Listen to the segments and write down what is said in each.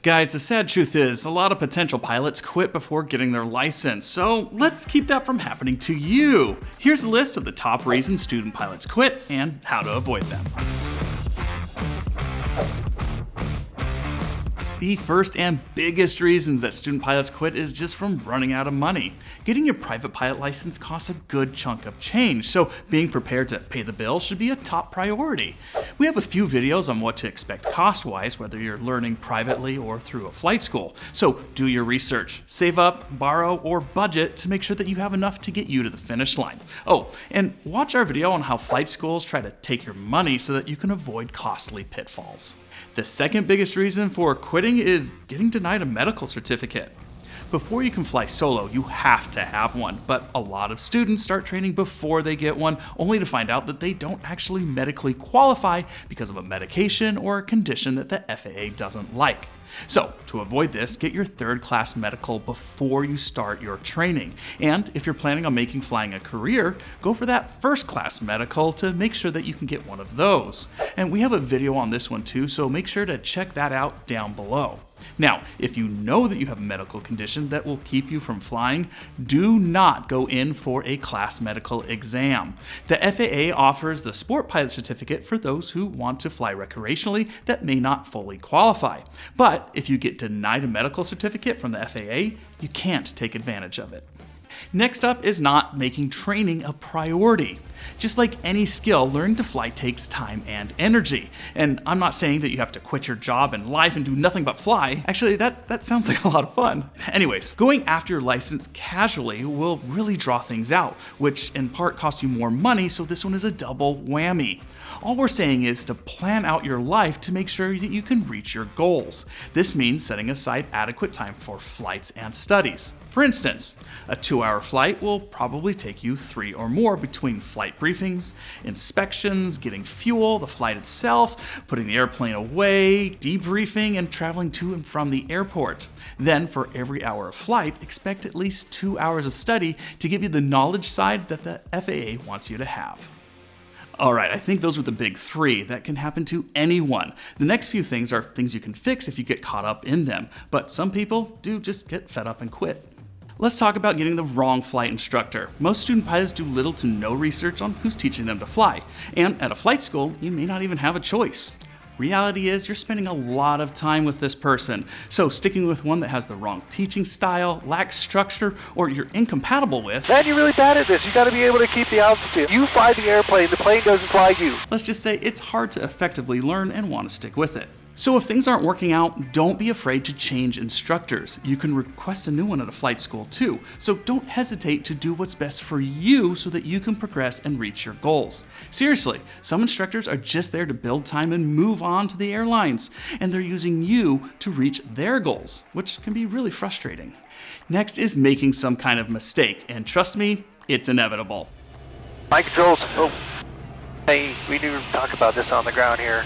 Guys, the sad truth is, a lot of potential pilots quit before getting their license, so let's keep that from happening to you. Here's a list of the top reasons student pilots quit and how to avoid them. The first and biggest reasons that student pilots quit is just from running out of money. Getting your private pilot license costs a good chunk of change, so being prepared to pay the bill should be a top priority. We have a few videos on what to expect cost-wise, whether you're learning privately or through a flight school. So do your research, save up, borrow, or budget to make sure that you have enough to get you to the finish line. Oh, and watch our video on how flight schools try to take your money so that you can avoid costly pitfalls. The second biggest reason for quitting is getting denied a medical certificate. Before you can fly solo, you have to have one, but a lot of students start training before they get one, only to find out that they don't actually medically qualify because of a medication or a condition that the FAA doesn't like. So, to avoid this, get your third-class medical before you start your training. And if you're planning on making flying a career, go for that first-class medical to make sure that you can get one of those. And we have a video on this one too, so make sure to check that out down below. Now, if you know that you have a medical condition that will keep you from flying, do not go in for a class medical exam. The FAA offers the Sport Pilot Certificate for those who want to fly recreationally that may not fully qualify. But if you get denied a medical certificate from the FAA, you can't take advantage of it. Next up is not making training a priority. Just like any skill, learning to fly takes time and energy. And I'm not saying that you have to quit your job and life and do nothing but fly. Actually, that sounds like a lot of fun. Anyways, going after your license casually will really draw things out, which in part costs you more money, so this one is a double whammy. All we're saying is to plan out your life to make sure that you can reach your goals. This means setting aside adequate time for flights and studies. For instance, a 2-hour flight will probably take you 3 or more between flight briefings, inspections, getting fuel, the flight itself, putting the airplane away, debriefing, and traveling to and from the airport. Then, for every hour of flight, expect at least 2 hours of study to give you the knowledge side that the FAA wants you to have. Alright, I think those were the big 3 that can happen to anyone. The next few things are things you can fix if you get caught up in them, but some people do just get fed up and quit. Let's talk about getting the wrong flight instructor. Most student pilots do little to no research on who's teaching them to fly, and at a flight school, you may not even have a choice. Reality is you're spending a lot of time with this person, so sticking with one that has the wrong teaching style, lacks structure, or you're incompatible with, man, you're really bad at this. You got to be able to keep the altitude. You fly the airplane, the plane doesn't fly you. Let's just say it's hard to effectively learn and want to stick with it. So if things aren't working out, don't be afraid to change instructors. You can request a new one at a flight school too, so don't hesitate to do what's best for you so that you can progress and reach your goals. Seriously, some instructors are just there to build time and move on to the airlines, and they're using you to reach their goals, which can be really frustrating. Next is making some kind of mistake, and trust me, it's inevitable. My controls. Oh, hey, we do talk about this on the ground here.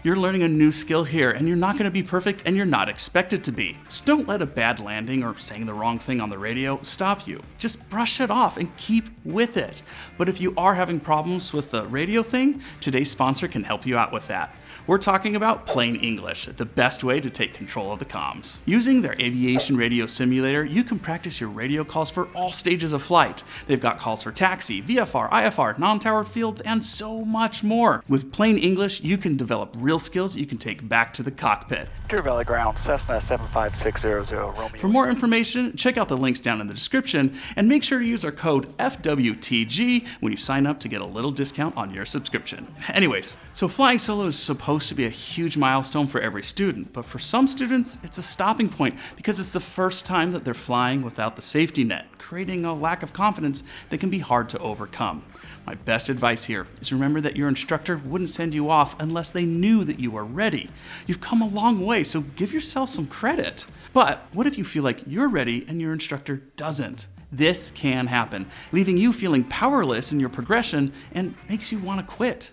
You're learning a new skill here, and you're not going to be perfect, and you're not expected to be. So don't let a bad landing or saying the wrong thing on the radio stop you. Just brush it off and keep with it. But if you are having problems with the radio thing, today's sponsor can help you out with that. We're talking about Plain English, the best way to take control of the comms. Using their aviation radio simulator, you can practice your radio calls for all stages of flight. They've got calls for taxi, VFR, IFR, non-towered fields, and so much more. With Plain English, you can develop real skills you can take back to the cockpit. Deer Valley Ground, Cessna 75600, Romeo. For more information, check out the links down in the description, and make sure to use our code FWTG when you sign up to get a little discount on your subscription. Anyways, so flying solo is supposed to be a huge milestone for every student, but for some students, it's a stopping point because it's the first time that they're flying without the safety net, creating a lack of confidence that can be hard to overcome. My best advice here is remember that your instructor wouldn't send you off unless they knew that you were ready. You've come a long way, so give yourself some credit. But what if you feel like you're ready and your instructor doesn't? This can happen, leaving you feeling powerless in your progression and makes you want to quit.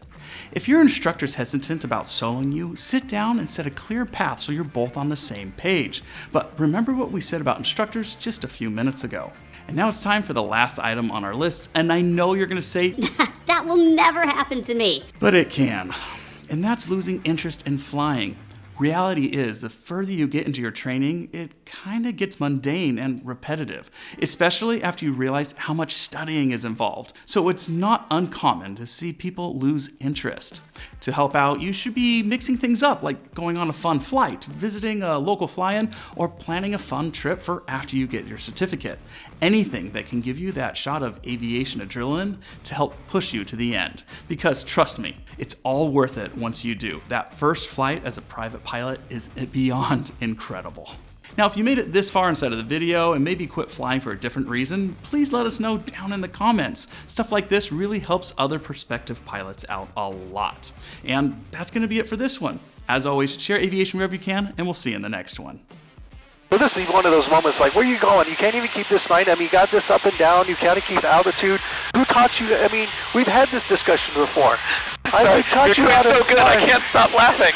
If your instructor's hesitant about soloing you, sit down and set a clear path so you're both on the same page. But remember what we said about instructors just a few minutes ago. And now it's time for the last item on our list, and I know you're gonna say, that will never happen to me. But it can. And that's losing interest in flying. Reality is, the further you get into your training, it kind of gets mundane and repetitive, especially after you realize how much studying is involved. So it's not uncommon to see people lose interest. To help out, you should be mixing things up, like going on a fun flight, visiting a local fly-in, or planning a fun trip for after you get your certificate. Anything that can give you that shot of aviation adrenaline to help push you to the end. Because trust me, it's all worth it once you do. That first flight as a private pilot is beyond incredible. Now, if you made it this far inside of the video and maybe quit flying for a different reason, please let us know down in the comments. Stuff like this really helps other prospective pilots out a lot. And that's going to be it for this one. As always, share aviation wherever you can, and we'll see you in the next one. Will this be one of those moments like, where are you going? You can't even keep this line. I mean, you got this up and down. You can't keep altitude. Who taught you? I mean, we've had this discussion before. I've taught you how to so good, I can't stop laughing.